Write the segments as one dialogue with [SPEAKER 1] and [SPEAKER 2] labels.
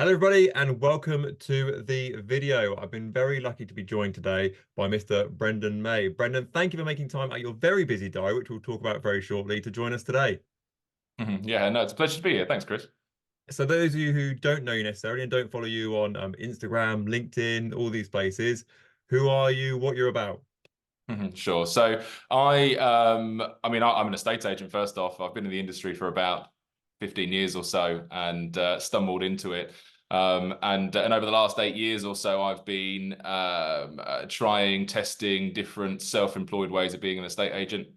[SPEAKER 1] Hello, everybody, and welcome to the video. I've been very lucky to be joined today by Mr. Brendan May. Brendan, thank you for making time out your very busy diary, which we'll talk about very shortly, to join us today.
[SPEAKER 2] Yeah, no, it's a pleasure to be here. Thanks, Chris.
[SPEAKER 1] So, those of you who don't know you necessarily and don't follow you on Instagram, LinkedIn, all these places, who are you, what you're about?
[SPEAKER 2] Sure. So I'm an estate agent first off. I've been in the industry for about 15 years or so and stumbled into it. And over the last 8 years or so, I've been trying, testing different self-employed ways of being an estate agent.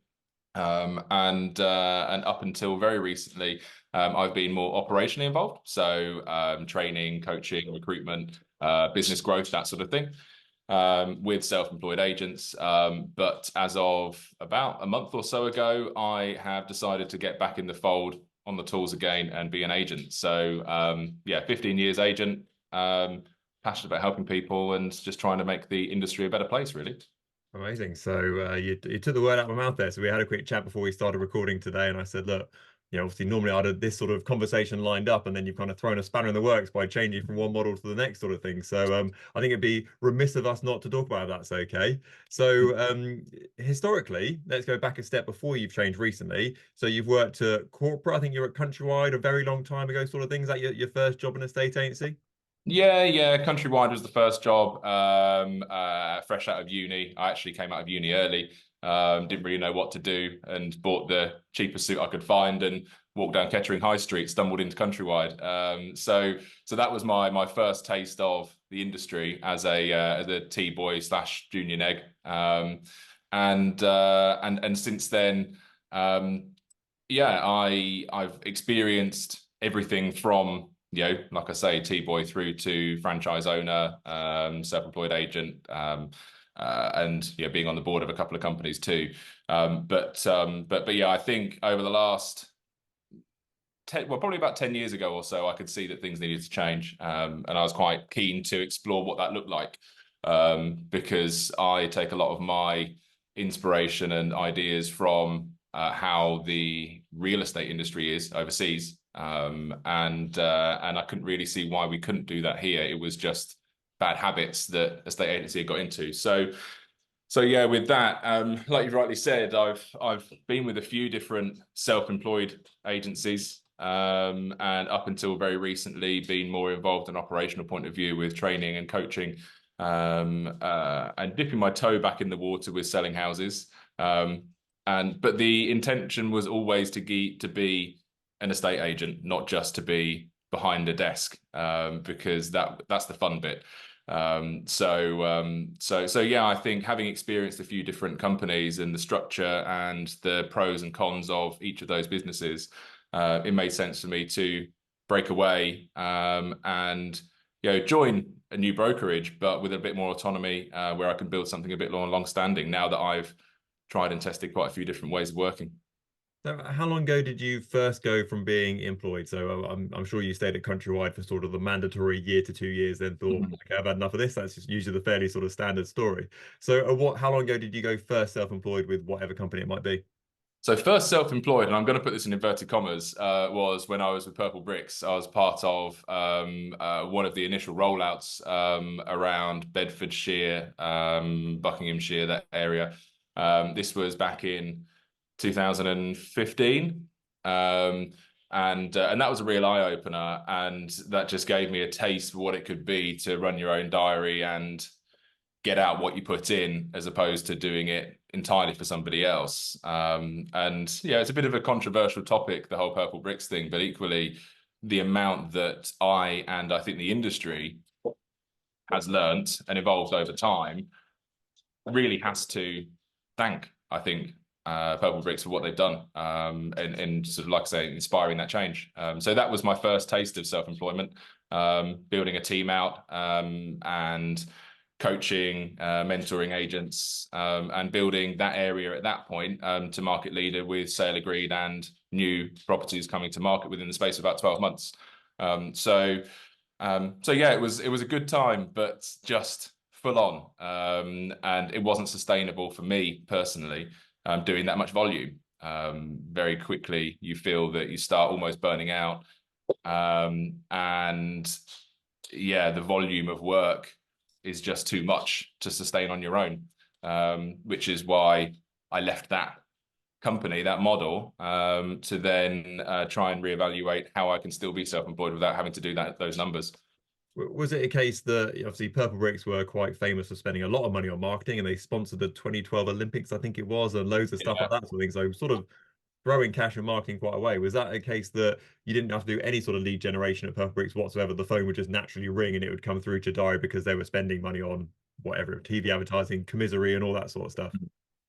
[SPEAKER 2] And up until very recently, I've been more operationally involved. So training, coaching, recruitment, business growth, that sort of thing, with self-employed agents. But as of about a month or so ago, I have decided to get back in the fold on the tools again and be an agent. So yeah, 15 years agent, passionate about helping people and just trying to make the industry a better place, really.
[SPEAKER 1] Amazing. So you took the word out of my mouth there. So we had a quick chat before we started recording today, and I said, look, obviously normally I'd have this sort of conversation lined up, and then you've kind of thrown a spanner in the works by changing from one model to the next sort of thing. So I think it'd be remiss of us not to talk about if that's okay. So historically, let's go back a step before you've changed recently. So you've worked at corporate. I think you're at Countrywide a very long time ago, sort of thing. Is that your first job in a state agency?
[SPEAKER 2] Yeah. Countrywide was the first job, fresh out of uni. I actually came out of uni early, didn't really know what to do, and bought the cheapest suit I could find and walked down Kettering High Street, stumbled into Countrywide. So that was my first taste of the industry as a T-boy slash junior neg. And since then, yeah, I've experienced everything from, like I say, T-boy through to franchise owner, self-employed agent, and being on the board of a couple of companies too. But yeah, I think over the last probably about 10 years ago or so, I could see that things needed to change, and I was quite keen to explore what that looked like, because I take a lot of my inspiration and ideas from how the real estate industry is overseas. And I couldn't really see why we couldn't do that here. It was just bad habits that estate agency had got into. So yeah, with that, like you rightly said, I've been with a few different self-employed agencies, and up until very recently, been more involved in an operational point of view with training and coaching, and dipping my toe back in the water with selling houses. But the intention was always to be an estate agent, not just to be behind a desk, because that's the fun bit. So yeah, I think having experienced a few different companies and the structure and the pros and cons of each of those businesses, it made sense for me to break away, and join a new brokerage, but with a bit more autonomy, where I can build something a bit more long-standing now that I've tried and tested quite a few different ways of working.
[SPEAKER 1] So how long ago did you first go from being employed? So I'm sure you stayed at Countrywide for sort of the mandatory year to 2 years, then thought,
[SPEAKER 2] Mhm.
[SPEAKER 1] okay, I've had enough of this. That's just usually the fairly sort of standard story. So how long ago did you go first self-employed with whatever company it might be?
[SPEAKER 2] So first self-employed, and I'm going to put this in inverted commas, was when I was with Purple Bricks. I was part of one of the initial rollouts around Bedfordshire, Buckinghamshire, that area. This was back in 2015. And that was a real eye opener, and that just gave me a taste for what it could be to run your own diary and get out what you put in, as opposed to doing it entirely for somebody else. And yeah, it's a bit of a controversial topic, the whole Purple Bricks thing, but equally the amount that I think the industry has learnt and evolved over time really has to thank, I think, Purple Bricks for what they've done, and sort of, like I say, inspiring that change. So that was my first taste of self-employment, building a team out, and coaching, mentoring agents, and building that area at that point, to market leader with sale agreed and new properties coming to market within the space of about 12 months. So yeah, it was a good time, but just full on, and it wasn't sustainable for me personally, doing that much volume. Very quickly, you feel that you start almost burning out, and yeah, the volume of work is just too much to sustain on your own, which is why I left that company, that model, to then try and reevaluate how I can still be self-employed without having to do those numbers.
[SPEAKER 1] Was it a case that obviously Purple Bricks were quite famous for spending a lot of money on marketing and they sponsored the 2012 Olympics, I think it was, and loads of stuff
[SPEAKER 2] Yeah.
[SPEAKER 1] like that sort of thing. So sort of throwing cash and marketing quite away. Was that a case that you didn't have to do any sort of lead generation at Purple Bricks whatsoever? The phone would just naturally ring and it would come through to Diary because they were spending money on whatever, TV advertising, commissary and all that sort of stuff.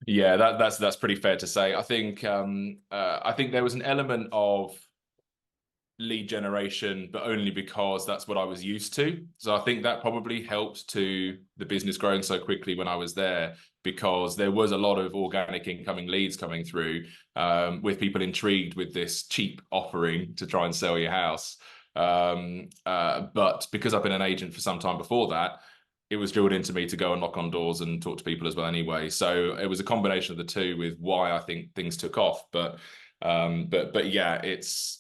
[SPEAKER 2] Yeah, that's pretty fair to say. I think there was an element of lead generation, but only because that's what I was used to. So I think that probably helped to the business growing so quickly when I was there, because there was a lot of organic incoming leads coming through, with people intrigued with this cheap offering to try and sell your house. But because I've been an agent for some time before that, it was drilled into me to go and knock on doors and talk to people as well anyway. So it was a combination of the two with why I think things took off. But yeah, it's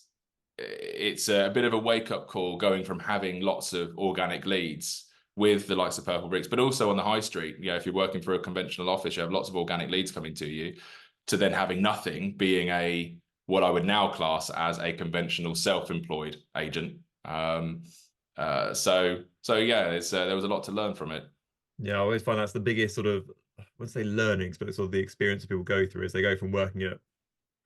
[SPEAKER 2] a bit of a wake-up call going from having lots of organic leads with the likes of Purple Bricks, but also on the high street. You know, if you're working for a conventional office, you have lots of organic leads coming to you, to then having nothing, being what I would now class as a conventional self-employed agent. So yeah, there was a lot to learn from it.
[SPEAKER 1] Yeah, I always find that's the biggest sort of, I wouldn't say learnings, but it's sort of the experience that people go through as they go from working at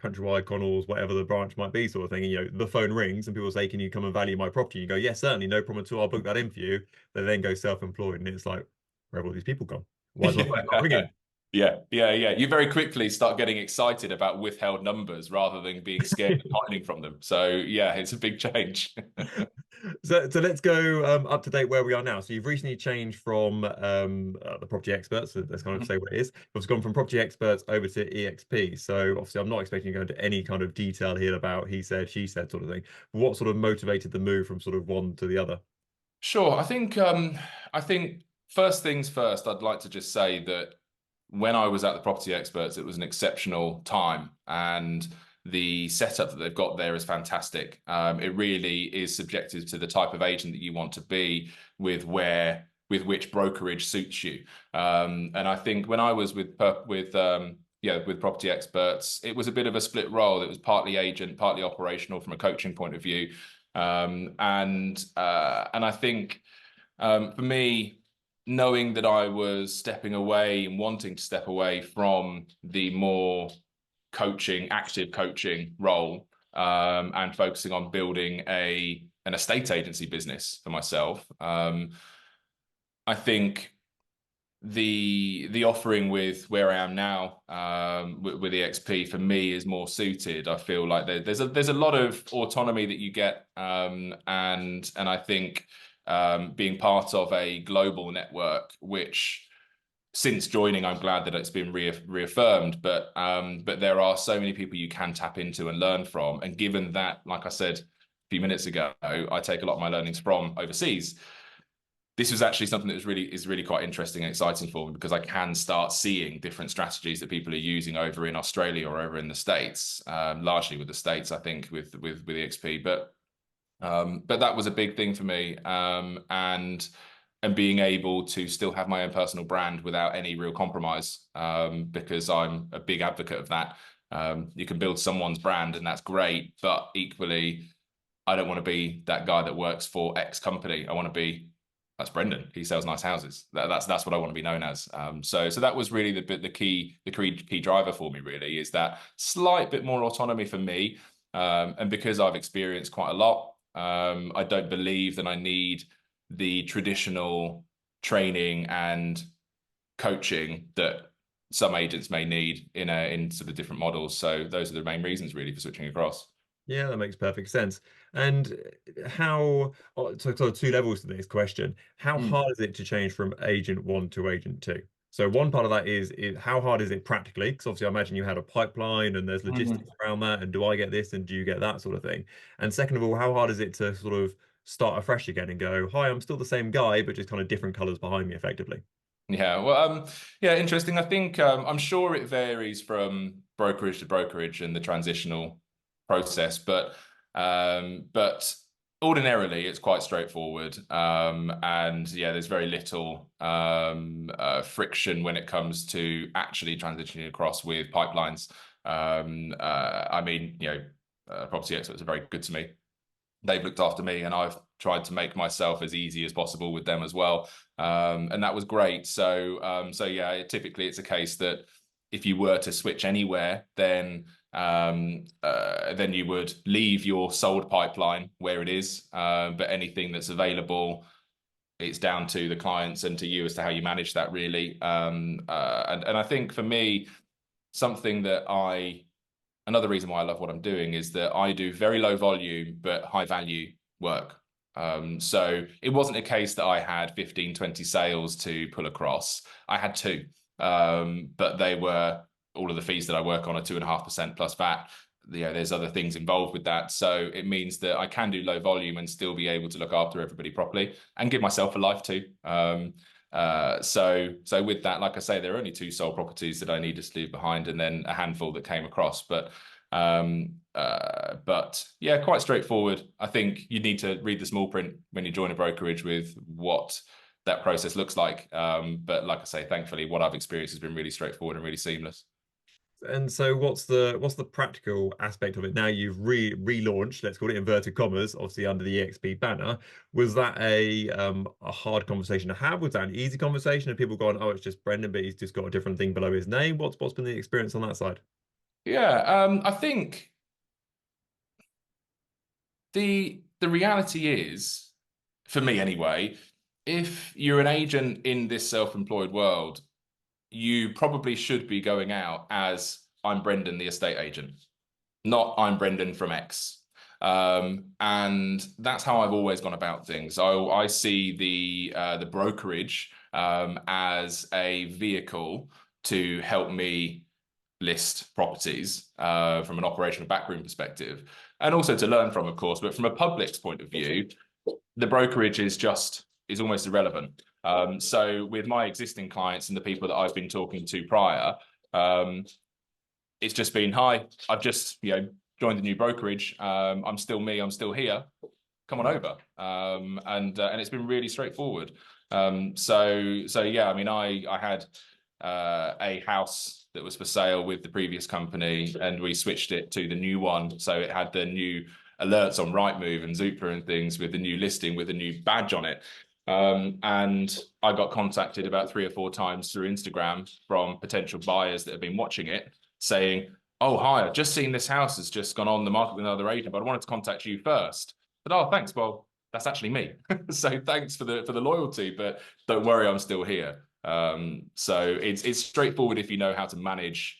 [SPEAKER 1] Countrywide, Connells, whatever the branch might be, sort of thing. And, the phone rings and people say, "Can you come and value my property?" You go, "Yes, certainly, no problem at all. I'll book that in for you." They then go self-employed, and it's like, where have all these people gone? Why is my phone not ringing?
[SPEAKER 2] Yeah. You very quickly start getting excited about withheld numbers rather than being scared and hiding from them. So yeah, it's a big change.
[SPEAKER 1] So let's go up to date where we are now. So you've recently changed from the property experts. So let's kind of say what it is. It's gone from property experts over to EXP. So obviously, I'm not expecting you to go into any kind of detail here about he said, she said sort of thing. But what sort of motivated the move from sort of one to the other?
[SPEAKER 2] Sure. I think first things first, I'd like to just say that when I was at the Property Experts, it was an exceptional time, and the setup that they've got there is fantastic. It really is subjective to the type of agent that you want to be, with which brokerage suits you. And I think when I was with Property Experts, it was a bit of a split role. It was partly agent, partly operational from a coaching point of view. And I think, for me, knowing that I was stepping away and wanting to step away from the more active coaching role, and focusing on building an estate agency business for myself, I think the offering with where I am now, with EXP, for me is more suited. I feel like there's a lot of autonomy that you get, and I think, being part of a global network, which since joining, I'm glad that it's been reaffirmed. But there are so many people you can tap into and learn from. And given that, like I said a few minutes ago, I take a lot of my learnings from overseas. This was actually something that is really quite interesting and exciting for me, because I can start seeing different strategies that people are using over in Australia or over in the States, largely with the States, I think, with EXP. But that was a big thing for me, and being able to still have my own personal brand without any real compromise, because I'm a big advocate of that. You can build someone's brand and that's great, but equally, I don't want to be that guy that works for X company. I want to be, that's Brendan. He sells nice houses. That's what I want to be known as. So that was really the key driver for me. Really, is that slight bit more autonomy for me, and because I've experienced quite a lot, I don't believe that I need the traditional training and coaching that some agents may need in sort of different models. So those are the main reasons really for switching across.
[SPEAKER 1] Yeah, that makes perfect sense. And so sort of two levels to this question. How
[SPEAKER 2] Mm.
[SPEAKER 1] hard is it to change from agent one to agent two? So one part of that is how hard is it practically? Because obviously I imagine you had a pipeline and there's logistics around that. And do I get this and do you get that sort of thing? And second of all, how hard is it to sort of start afresh again and go, hi, I'm still the same guy, but just kind of different colors behind me effectively?
[SPEAKER 2] Yeah, well, yeah, interesting. I think, I'm sure it varies from brokerage to brokerage and the transitional process, but Ordinarily, it's quite straightforward, and yeah, there's very little friction when it comes to actually transitioning across with pipelines. I mean, property experts are very good to me. They've looked after me, and I've tried to make myself as easy as possible with them as well, and that was great. So yeah, typically it's a case that if you were to switch anywhere, then you would leave your sold pipeline where it is, but anything that's available, it's down to the clients and to you as to how you manage that, really. And I think for me, something that another reason why I love what I'm doing is that I do very low volume but high value work. So it wasn't a case that I had 15, 20 sales to pull across. I had two, but they were, all of the fees that I work on are 2.5% plus VAT. There's other things involved with that. So it means that I can do low volume and still be able to look after everybody properly and give myself a life too. So with that, like I say, there are only two sold properties that I needed to leave behind, and then a handful that came across. But yeah, quite straightforward. I think you need to read the small print when you join a brokerage with what that process looks like. But like I say, thankfully, what I've experienced has been really straightforward and really seamless.
[SPEAKER 1] And so what's the practical aspect of it now you've relaunched, let's call it inverted commas, obviously under the EXP banner? Was that a hard conversation to have? Was that an easy conversation? And people going, oh, it's just Brendan, but he's just got a different thing below his name? What's been the experience on that side?
[SPEAKER 2] Yeah, I think the reality is, for me anyway, if you're an agent in this self-employed world, you probably should be going out as I'm Brendan, the estate agent, not I'm Brendan from X. And that's how I've always gone about things. I see the brokerage as a vehicle to help me list properties from an operational backroom perspective, and also to learn from, of course. But from a public's point of view, the brokerage is almost irrelevant. So with my existing clients and the people that I've been talking to prior, it's just been, hi, I've just joined the new brokerage. I'm still me. I'm still here. Come on over. And it's been really straightforward. So yeah, I mean, I had a house that was for sale with the previous company, and we switched it to the new one. So it had the new alerts on Rightmove and Zoopla and things with the new listing with a new badge on it. And I got contacted about 3 or 4 times through Instagram from potential buyers that have been watching it saying, oh, hi, I've just seen this house has just gone on the market with another agent, but I wanted to contact you first. But oh, thanks. Well, that's actually me. So thanks for the loyalty, but don't worry, I'm still here. So it's straightforward if you know how to manage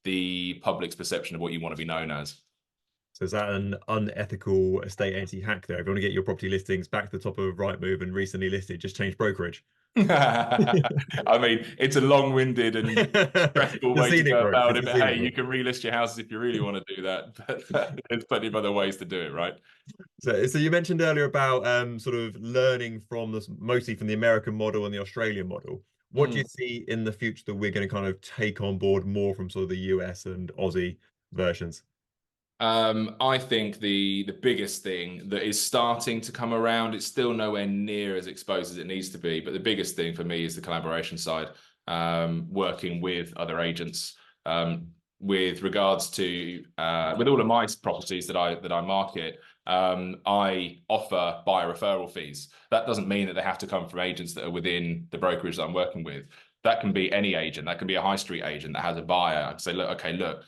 [SPEAKER 2] the public's perception of what you want to be known as.
[SPEAKER 1] So is that an unethical estate agency hack there? If you want to get your property listings back to the top of Rightmove and recently listed, just change brokerage.
[SPEAKER 2] I mean, it's a long-winded and stressful way to go about it, but hey, you can relist your houses if you really want to do that. But there's plenty of other ways to do it, right?
[SPEAKER 1] So you mentioned earlier about sort of learning from this, mostly from the American model and the Australian model. What do you see in the future that we're going to kind of take on board more from sort of the US and Aussie versions?
[SPEAKER 2] I think the biggest thing that is starting to come around, it's still nowhere near as exposed as it needs to be, but the biggest thing for me is the collaboration side, working with other agents. With regards to with all of my properties that I market, I offer buyer referral fees. That doesn't mean that they have to come from agents that are within the brokerage that I'm working with. That can be any agent. That can be a high street agent that has a buyer. I can say, look, okay, look,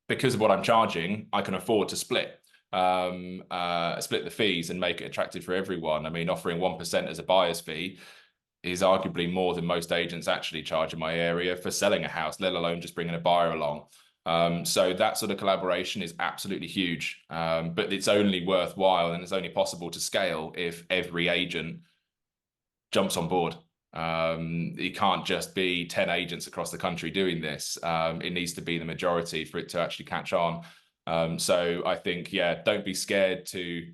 [SPEAKER 2] because of what I'm charging, I can afford to split the fees and make it attractive for everyone. I mean, offering 1% as a buyer's fee is arguably more than most agents actually charge in my area for selling a house, let alone just bringing a buyer along. So that sort of collaboration is absolutely huge, but it's only worthwhile and it's only possible to scale if every agent jumps on board. It can't just be 10 agents across the country doing this. It needs to be the majority for it to actually catch on. So I think, yeah, don't be scared to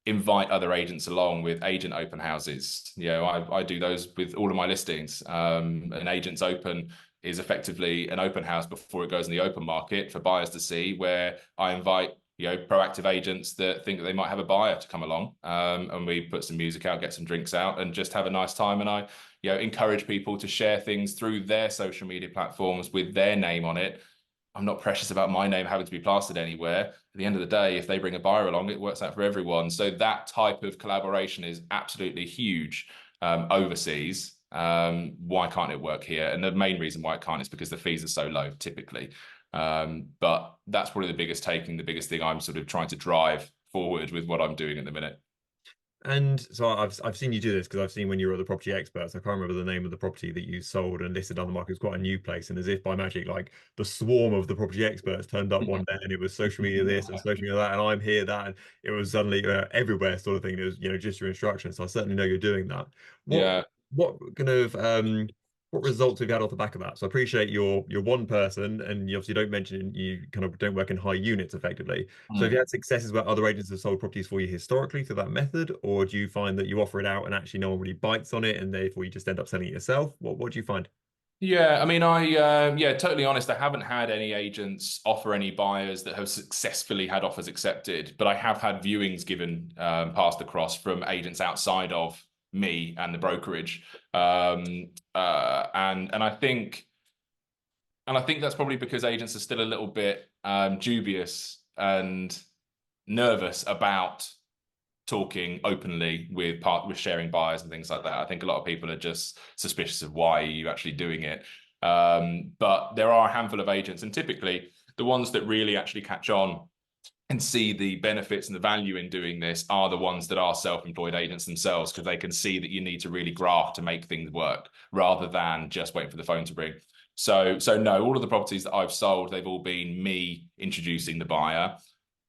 [SPEAKER 2] invite other agents along with agent open houses. I do those with all of my listings. An agent's open is effectively an open house before it goes in the open market for buyers to see, where I invite proactive agents that think that they might have a buyer to come along, and we put some music out, get some drinks out, and just have a nice time. And I encourage people to share things through their social media platforms with their name on it. I'm not precious about my name having to be plastered anywhere. At the end of the day, if they bring a buyer along, it works out for everyone. So that type of collaboration is absolutely huge overseas. Why can't it work here? And the main reason why it can't is because the fees are so low typically. But that's probably the biggest thing I'm sort of trying to drive forward with what I'm doing at the minute.
[SPEAKER 1] And so I've seen you do this because I've seen when you were at the Property Experts. I can't remember the name of the property that you sold and listed on the market. It was quite a new place, and as if by magic, like the swarm of the Property Experts turned up one day, and it was social media this and social media that, and I'm here that, and it was suddenly everywhere sort of thing. It was just your instructions. So I certainly know you're doing that.
[SPEAKER 2] Yeah.
[SPEAKER 1] What kind of what results have you had off the back of that? So I appreciate you're one person, and you obviously don't mention you kind of don't work in high units effectively. So have you had successes where other agents have sold properties for you historically through that method, or do you find that you offer it out and actually no one really bites on it, and therefore you just end up selling it yourself? What do you find?
[SPEAKER 2] Yeah, I mean, totally honest, I haven't had any agents offer any buyers that have successfully had offers accepted, but I have had viewings given passed across from agents outside of me and the brokerage, and I think that's probably because agents are still a little bit dubious and nervous about talking openly with sharing buyers and things like that. I think a lot of people are just suspicious of why are you actually doing it. But there are a handful of agents, and typically the ones that really actually catch on and see the benefits and the value in doing this are the ones that are self-employed agents themselves, because they can see that you need to really graft to make things work rather than just waiting for the phone to ring. So no, all of the properties that I've sold, they've all been me introducing the buyer,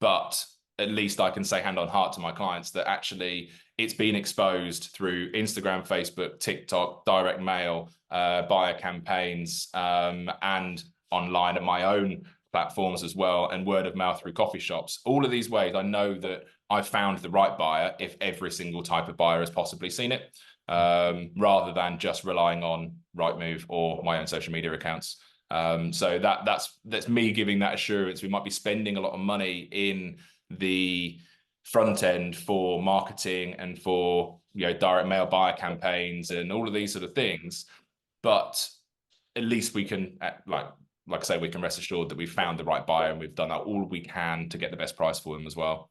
[SPEAKER 2] but at least I can say hand on heart to my clients that actually it's been exposed through Instagram, Facebook, TikTok, direct mail, buyer campaigns, and online at my own platforms as well, and word of mouth through coffee shops. All of these ways, I know that I've found the right buyer if every single type of buyer has possibly seen it, rather than just relying on Rightmove or my own social media accounts. So that's me giving that assurance. We might be spending a lot of money in the front end for marketing and for direct mail buyer campaigns and all of these sort of things, but at least we can like I say, we can rest assured that we've found the right buyer and we've done all we can to get the best price for them as well.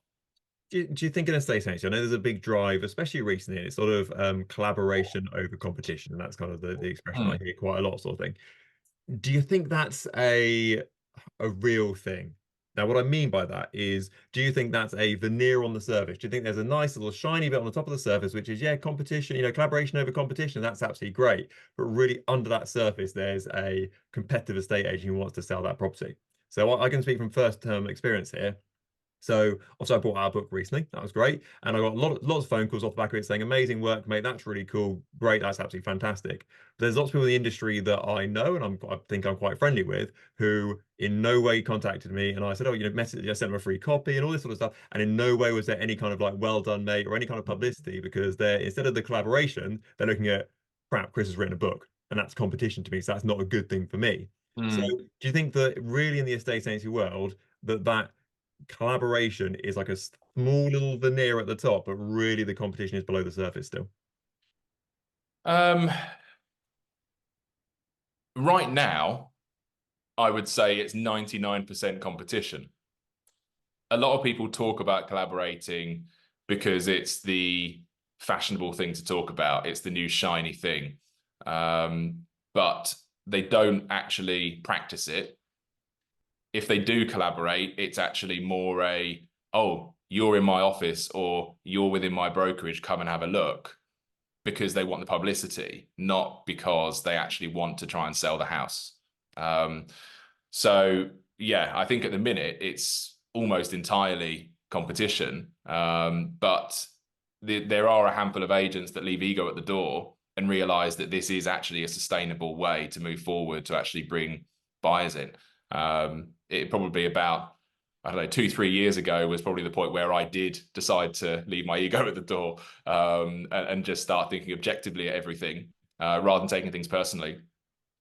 [SPEAKER 1] Do you think in estate agency, I know there's a big drive, especially recently, it's sort of collaboration over competition, and that's kind of the expression I hear quite a lot, sort of thing. Do you think that's a real thing? Now, what I mean by that is, do you think that's a veneer on the surface? Do you think there's a nice little shiny bit on the top of the surface, which is, yeah, competition, collaboration over competition, that's absolutely great. But really under that surface, there's a competitive estate agent who wants to sell that property. So I can speak from first-term experience here. So also I bought our book recently. That was great. And I got lots of phone calls off the back of it saying, amazing work, mate. That's really cool. Great. That's absolutely fantastic. But there's lots of people in the industry that I know and I think I'm quite friendly with, who in no way contacted me. And I said, oh, message, I sent them a free copy and all this sort of stuff. And in no way was there any kind of like, well done, mate, or any kind of publicity, because they're, instead of the collaboration, they're looking at, crap, Chris has written a book. And that's competition to me. So that's not a good thing for me. So do you think that really in the estate agency world, that collaboration is like a small little veneer at the top, but really the competition is below the surface still?
[SPEAKER 2] Right now, I would say it's 99% competition. A lot of people talk about collaborating because it's the fashionable thing to talk about. It's the new shiny thing. But they don't actually practice it. If they do collaborate, it's actually more oh, you're in my office or you're within my brokerage, come and have a look, because they want the publicity, not because they actually want to try and sell the house. So yeah, I think at the minute it's almost entirely competition. But there are a handful of agents that leave ego at the door and realize that this is actually a sustainable way to move forward to actually bring buyers in. It probably about, I don't know, 2-3 years ago was probably the point where I did decide to leave my ego at the door, and just start thinking objectively at everything, rather than taking things personally.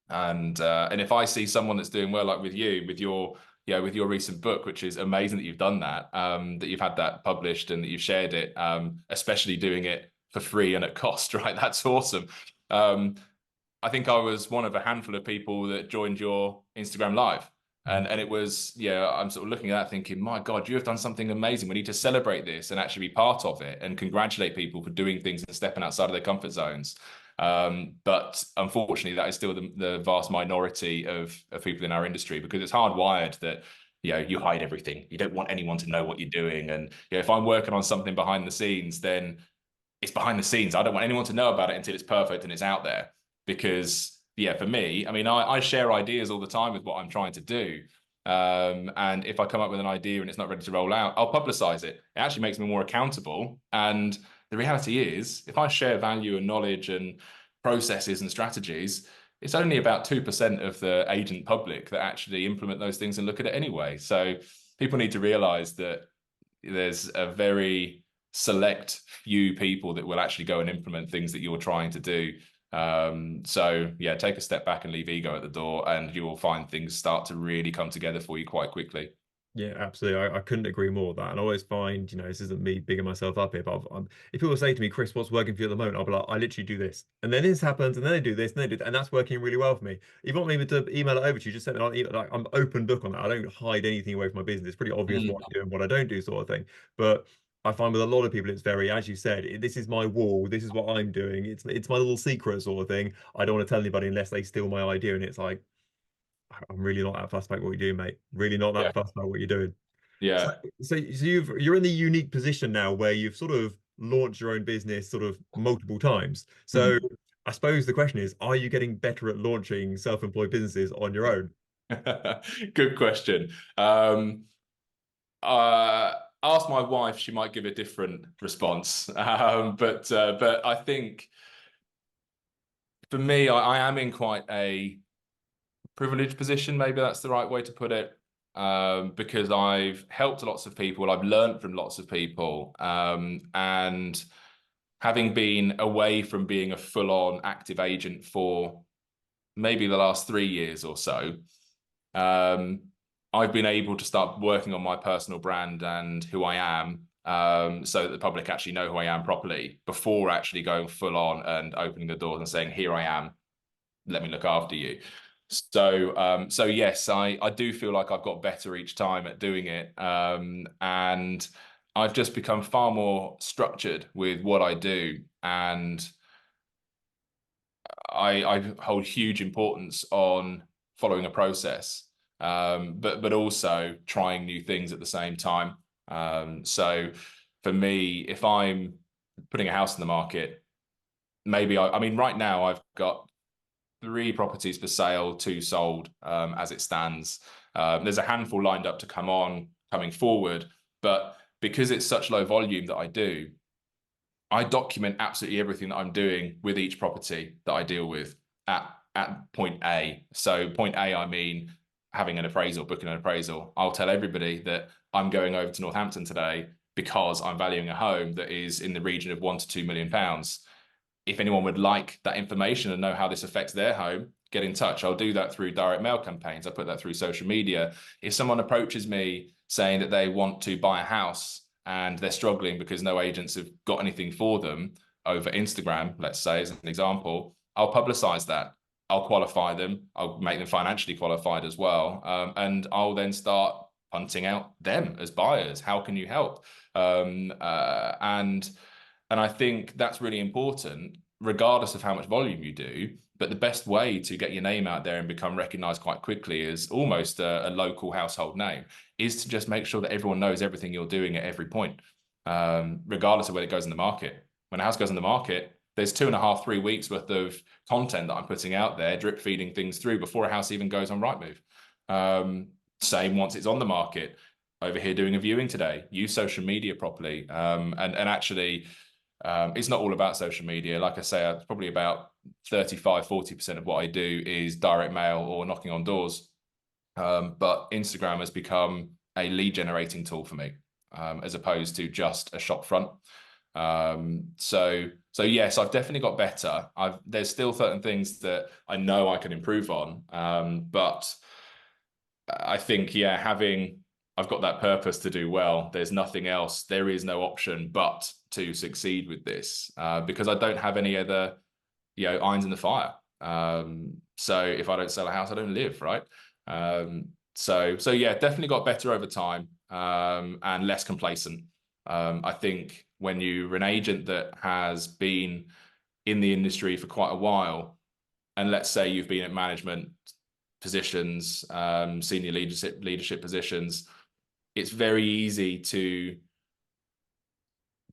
[SPEAKER 2] And if I see someone that's doing well, like with you, with your with your recent book, which is amazing that you've done that, that you've had that published and that you've shared it, especially doing it for free and at cost, right? That's awesome. I think I was one of a handful of people that joined your Instagram Live. And it was, I'm sort of looking at that thinking, my God, you have done something amazing. We need to celebrate this and actually be part of it and congratulate people for doing things and stepping outside of their comfort zones. But unfortunately, that is still the vast minority of people in our industry, because it's hardwired that you hide everything. You don't want anyone to know what you're doing. And if I'm working on something behind the scenes, then it's behind the scenes. I don't want anyone to know about it until it's perfect and it's out there. Because for me, I mean, I share ideas all the time with what I'm trying to do. And if I come up with an idea and it's not ready to roll out, I'll publicize it. It actually makes me more accountable. And the reality is, if I share value and knowledge and processes and strategies, it's only about 2% of the agent public that actually implement those things and look at it anyway. So people need to realize that there's a very select few people that will actually go and implement things that you're trying to do. So take a step back and leave ego at the door, and you will find things start to really come together for you quite quickly.
[SPEAKER 1] Yeah, absolutely. I couldn't agree more with that. And I always find, this isn't me bigging myself up here, but if people say to me, Chris, what's working for you at the moment? I'll be like, I literally do this. And then this happens, and then they do this, and they do that. And that's working really well for me. If you want me to email it over to you, just send it on email. Like, I'm open book on that. I don't hide anything away from my business. It's pretty obvious what I do and what I don't do, sort of thing. But I find with a lot of people, it's very, as you said, this is my wall. This is what I'm doing. It's my little secret sort of thing. I don't want to tell anybody unless they steal my idea. And it's like, I'm really not that fussed about what you do, mate. Really not that fussed about what you're doing. So,
[SPEAKER 2] Yeah.
[SPEAKER 1] you're in the unique position now where you've sort of launched your own business sort of multiple times. So I suppose the question is, are you getting better at launching self-employed businesses on your own?
[SPEAKER 2] Good question. Ask my wife, she might give a different response. But I think for me, I am in quite a privileged position. Maybe that's the right way to put it. Because I've helped lots of people, I've learned from lots of people, and having been away from being a full-on active agent for maybe the last 3 years or so, I've been able to start working on my personal brand and who I am, so that the public actually know who I am properly before actually going full on and opening the doors and saying, here I am, let me look after you. So yes, I do feel like I've got better each time at doing it, and I've just become far more structured with what I do, and I hold huge importance on following a process, but also trying new things at the same time. So for me, if I'm putting a house in the market, maybe I mean right now I've got 3 properties for sale, 2 sold, as it stands. There's a handful lined up to coming forward, but because it's such low volume that I document absolutely everything that I'm doing with each property that I deal with at point A. So point A, I mean having an appraisal, booking an appraisal. I'll tell everybody that I'm going over to Northampton today because I'm valuing a home that is in the region of £1 to £2 million. If anyone would like that information and know how this affects their home, get in touch. I'll do that through direct mail campaigns. I put that through social media. If someone approaches me saying that they want to buy a house and they're struggling because no agents have got anything for them over Instagram, let's say, as an example, I'll publicize that. I'll qualify them. I'll make them financially qualified as well. And I'll then start hunting out them as buyers. How can you help? And I think that's really important, regardless of how much volume you do. But the best way to get your name out there and become recognized quite quickly is almost a local household name, is to just make sure that everyone knows everything you're doing at every point, regardless of where it goes in the market. When a house goes in the market, there's 2.5, 3 weeks worth of content that I'm putting out there, drip feeding things through before a house even goes on Rightmove. Same once it's on the market. Over here doing a viewing today, use social media properly. And actually, it's not all about social media. Like I say, it's probably about 35–40% of what I do is direct mail or knocking on doors. But Instagram has become a lead generating tool for me, as opposed to just a shop front. So yes, I've definitely got better. There's still certain things that I know I can improve on, but I think, yeah, I've got that purpose to do well. There's nothing else. There is no option but to succeed with this, because I don't have any other, irons in the fire. So if I don't sell a house, I don't live, right? So yeah, definitely got better over time, and less complacent. I think when you're an agent that has been in the industry for quite a while, and let's say you've been at management positions, senior leadership positions, it's very easy to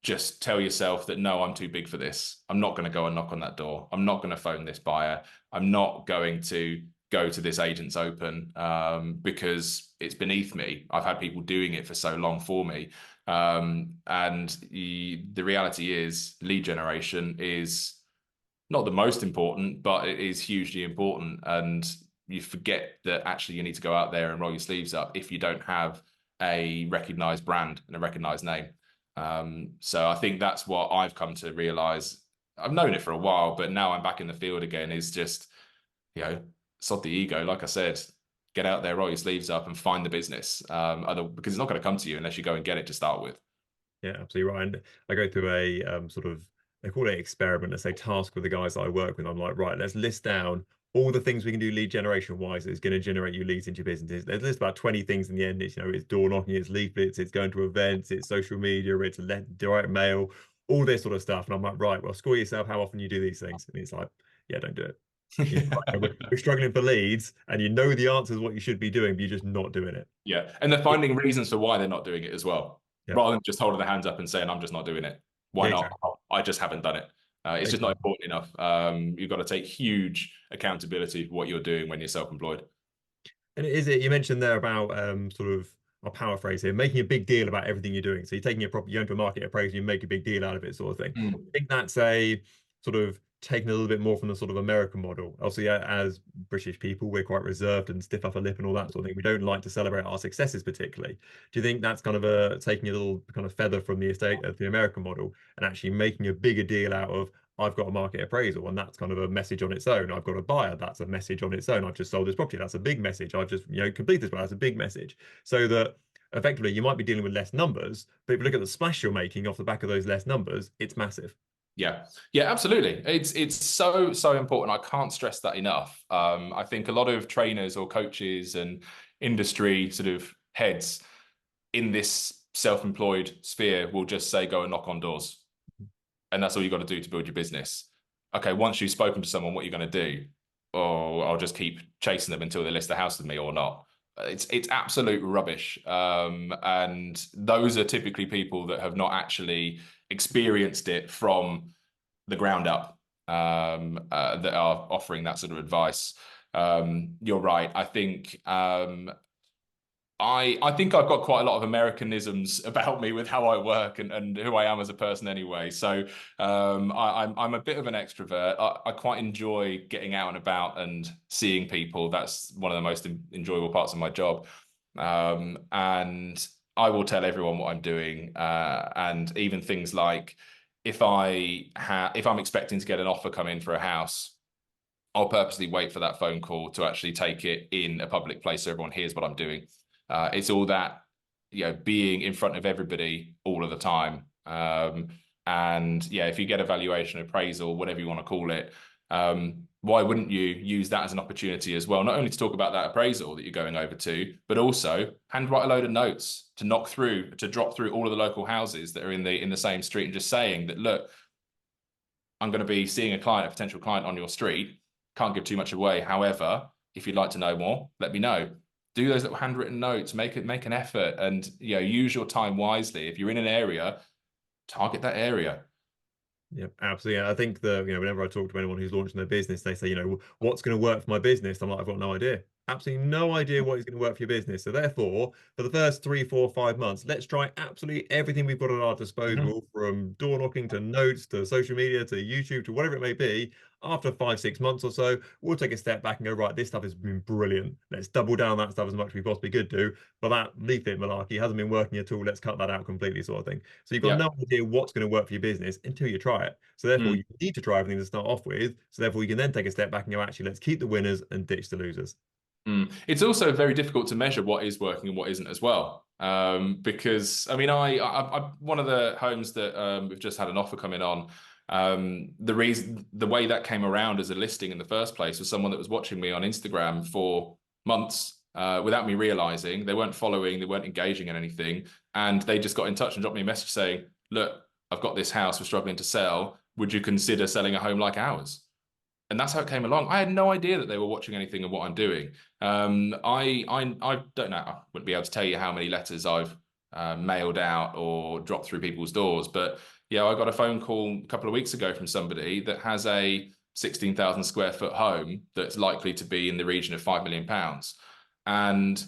[SPEAKER 2] just tell yourself that, no, I'm too big for this. I'm not going to go and knock on that door. I'm not going to phone this buyer. I'm not going to go to this agent's open, because it's beneath me. I've had people doing it for so long for me. And the reality is lead generation is not the most important, but it is hugely important. And you forget that actually you need to go out there and roll your sleeves up if you don't have a recognized brand and a recognized name. So I think that's what I've come to realize. I've known it for a while, but now I'm back in the field again, is just, sod the ego. Like I said, get out there, roll your sleeves up and find the business. Because it's not going to come to you unless you go and get it to start with.
[SPEAKER 1] Yeah, absolutely right. And I go through a sort of, they call it experiment, let's say task with the guys that I work with. I'm like, right, let's list down all the things we can do lead generation wise that's going to generate you leads into your businesses. There's list about 20 things in the end. It's, it's door knocking, it's leaflets, it's going to events, it's social media, it's direct mail, all this sort of stuff. And I'm like, right, well, score yourself how often you do these things. And it's like, yeah, don't do it. We're struggling for leads, and you know the answers what you should be doing, but you're just not doing it.
[SPEAKER 2] Yeah. And they're finding reasons for why they're not doing it as well,
[SPEAKER 1] Yeah,
[SPEAKER 2] rather than just holding their hands up and saying, I'm just not doing it. Why
[SPEAKER 1] yeah,
[SPEAKER 2] not?
[SPEAKER 1] exactly.
[SPEAKER 2] I just haven't done it. It's just not important enough. You've got to take huge accountability for what you're doing when you're self-employed.
[SPEAKER 1] And is it, you mentioned there about sort of, I'll paraphrase here, making a big deal about everything you're doing. So you're taking a proper, you go into a market appraisal, you make a big deal out of it, sort of thing.
[SPEAKER 2] Mm.
[SPEAKER 1] I think that's a sort of taking a little bit more from the sort of American model. Also, yeah, as British people, we're quite reserved and stiff upper lip and all that sort of thing. We don't like to celebrate our successes particularly. Do you think that's kind of a taking a little kind of feather from the estate of the American model and actually making a bigger deal out of, I've got a market appraisal, and that's kind of a message on its own. I've got a buyer, that's a message on its own. I've just sold this property, that's a big message. I've just, completed this one, that's a big message. So that effectively you might be dealing with less numbers, but if you look at the splash you're making off the back of those less numbers, it's massive.
[SPEAKER 2] Yeah, absolutely. It's so important. I can't stress that enough. I think a lot of trainers or coaches and industry sort of heads in this self-employed sphere will just say, go and knock on doors. And that's all you got to do to build your business. Okay, once you've spoken to someone, what are you going to do? Or I'll just keep chasing them until they list the house with me or not. It's absolute rubbish. And those are typically people that have not actually experienced it from the ground up, that are offering that sort of advice. You're right. I think I think I've got quite a lot of Americanisms about me with how I work and who I am as a person anyway. So I'm a bit of an extrovert. I quite enjoy getting out and about and seeing people. That's one of the most enjoyable parts of my job. And I will tell everyone what I'm doing, and even things like if I'm expecting to get an offer come in for a house, I'll purposely wait for that phone call to actually take it in a public place so everyone hears what I'm doing. It's all that, being in front of everybody all of the time. And yeah, if you get a valuation appraisal, whatever you want to call it, why wouldn't you use that as an opportunity as well? Not only to talk about that appraisal that you're going over to, but also handwrite a load of notes to drop through all of the local houses that are in the same street and just saying that, look, I'm going to be seeing a potential client on your street. Can't give too much away. However, if you'd like to know more, let me know. Do those little handwritten notes, make an effort, and use your time wisely. If you're in an area, target that area.
[SPEAKER 1] Yeah, absolutely. I think whenever I talk to anyone who's launching their business, they say, what's going to work for my business? I'm like, I've got no idea. Absolutely no idea what is going to work for your business. So therefore, for the first 3, 4, 5 months, let's try absolutely everything we've got at our disposal, from door knocking to notes to social media to YouTube to whatever it may be. After 5, 6 months or so, we'll take a step back and go, right, this stuff has been brilliant. Let's double down on that stuff as much as we possibly could do. But that leaflet malarkey hasn't been working at all. Let's cut that out completely, sort of thing. So you've got no idea what's going to work for your business until you try it. So therefore, you need to try everything to start off with. So therefore, you can then take a step back and go, actually, let's keep the winners and ditch the losers.
[SPEAKER 2] It's also very difficult to measure what is working and what isn't as well. Because I mean, I one of the homes that we've just had an offer coming on. The way that came around as a listing in the first place was someone that was watching me on Instagram for months without me realizing. They weren't following, they weren't engaging in anything, and they just got in touch and dropped me a message saying, "Look, I've got this house we're struggling to sell. Would you consider selling a home like ours?" And that's how it came along. I had no idea that they were watching anything of what I'm doing. I don't know. I wouldn't be able to tell you how many letters I've mailed out or dropped through people's doors. But yeah, I got a phone call a couple of weeks ago from somebody that has a 16,000 square foot home that's likely to be in the region of £5 million. And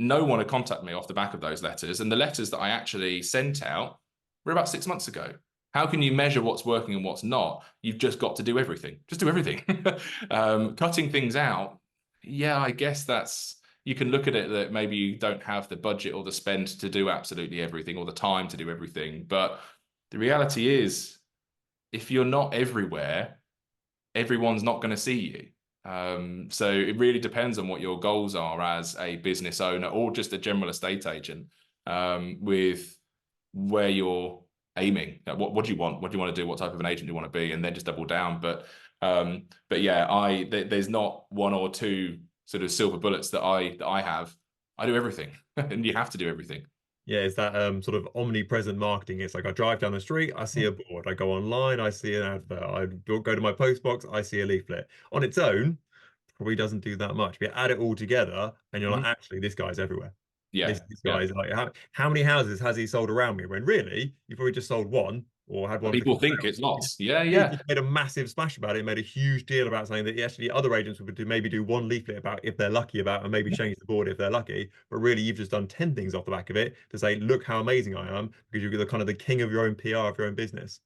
[SPEAKER 2] no one had contacted me off the back of those letters. And the letters that I actually sent out were about 6 months ago. How can you measure what's working and what's not? You've just got to do everything. Just do everything. Cutting things out, yeah, I guess you can look at it that maybe you don't have the budget or the spend to do absolutely everything or the time to do everything. But the reality is, if you're not everywhere, everyone's not going to see you. So it really depends on what your goals are as a business owner or just a general estate agent, with where you're aiming. What do you want? What do you want to do? What type of an agent do you want to be? And then just double down. But yeah, there's not one or two sort of silver bullets that I have. I do everything, and you have to do everything.
[SPEAKER 1] Yeah, it's that sort of omnipresent marketing. It's like I drive down the street, I see a board. I go online, I see an advert. I go to my post box, I see a leaflet. On its own, probably doesn't do that much. But you add it all together, and you're like, actually, this guy's everywhere.
[SPEAKER 2] Yeah,
[SPEAKER 1] This
[SPEAKER 2] yeah.
[SPEAKER 1] guy's like, how many houses has he sold around me? When really, you probably just sold one or had one for
[SPEAKER 2] People think
[SPEAKER 1] sale.
[SPEAKER 2] it's lots. Yeah,
[SPEAKER 1] You
[SPEAKER 2] yeah.
[SPEAKER 1] just made a massive splash about it, made a huge deal about something that actually other agents would do, maybe do one leaflet about if they're lucky about, and maybe change the board if they're lucky. But really, you've just done 10 things off the back of it to say, look how amazing I am, because you're the kind of the king of your own PR of your own business.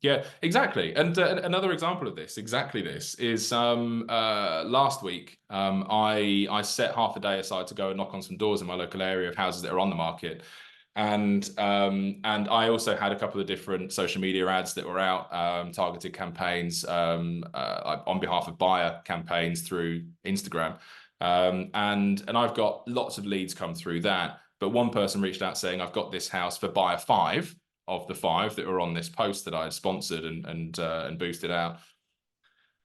[SPEAKER 2] Yeah, exactly. And another example of this, exactly this, is last week I set half a day aside to go and knock on some doors in my local area of houses that are on the market. And I also had a couple of different social media ads that were out, targeted campaigns on behalf of buyer campaigns through Instagram. And I've got lots of leads come through that. But one person reached out saying, I've got this house for buyer 5 of the 5 that were on this post that I had sponsored and boosted out.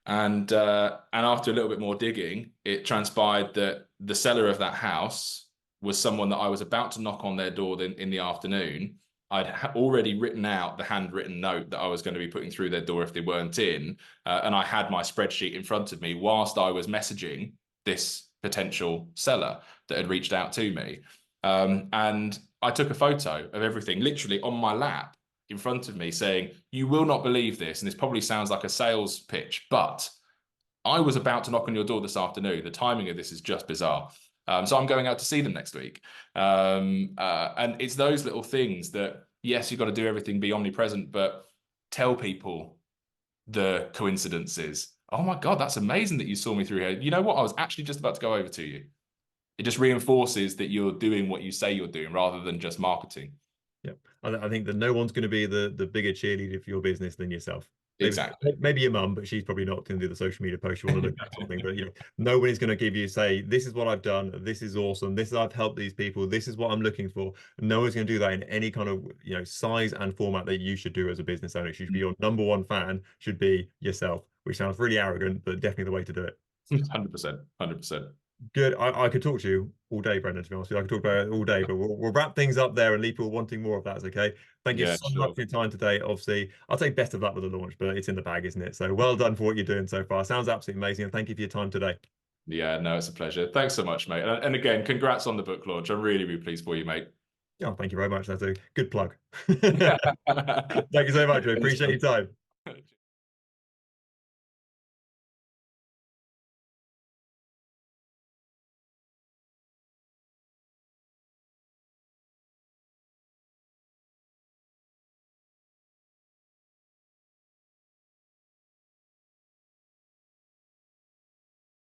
[SPEAKER 2] And after a little bit more digging, it transpired that the seller of that house was someone that I was about to knock on their door in the afternoon. I'd already written out the handwritten note that I was going to be putting through their door if they weren't in. And I had my spreadsheet in front of me whilst I was messaging this potential seller that had reached out to me. And I took a photo of everything literally on my lap in front of me saying, you will not believe this. And this probably sounds like a sales pitch, but I was about to knock on your door this afternoon. The timing of this is just bizarre. So I'm going out to see them next week. And it's those little things that, yes, you've got to do everything, be omnipresent, but tell people the coincidences. Oh my God, that's amazing that you saw me through here. You know what? I was actually just about to go over to you. It just reinforces that you're doing what you say you're doing rather than just marketing.
[SPEAKER 1] Yeah, I think that no one's going to be the bigger cheerleader for your business than yourself.
[SPEAKER 2] Exactly.
[SPEAKER 1] Maybe your mum, but she's probably not going to do the social media post you want to look at something. But nobody's going to give you say, this is what I've done, this is awesome, this is I've helped these people, this is what I'm looking for. No one's going to do that in any kind of size and format that you should do as a business owner. It should be your number one fan, should be yourself, which sounds really arrogant, but definitely the way to do it.
[SPEAKER 2] 100%, 100%.
[SPEAKER 1] Good. I could talk to you all day, Brendan, to be honest with you. I could talk about it all day, but we'll wrap things up there and leave people wanting more of that. Okay. Thank you so much for your time today. Obviously, I'll take best of luck with the launch, but it's in the bag, isn't it? So well done for what you're doing so far. Sounds absolutely amazing. And thank you for your time today.
[SPEAKER 2] Yeah, no, it's a pleasure. Thanks so much, mate. And again, congrats on the book launch. I'm really, really pleased for you, mate.
[SPEAKER 1] Oh, thank you very much. That's a good plug. Thank you so much. I appreciate your time.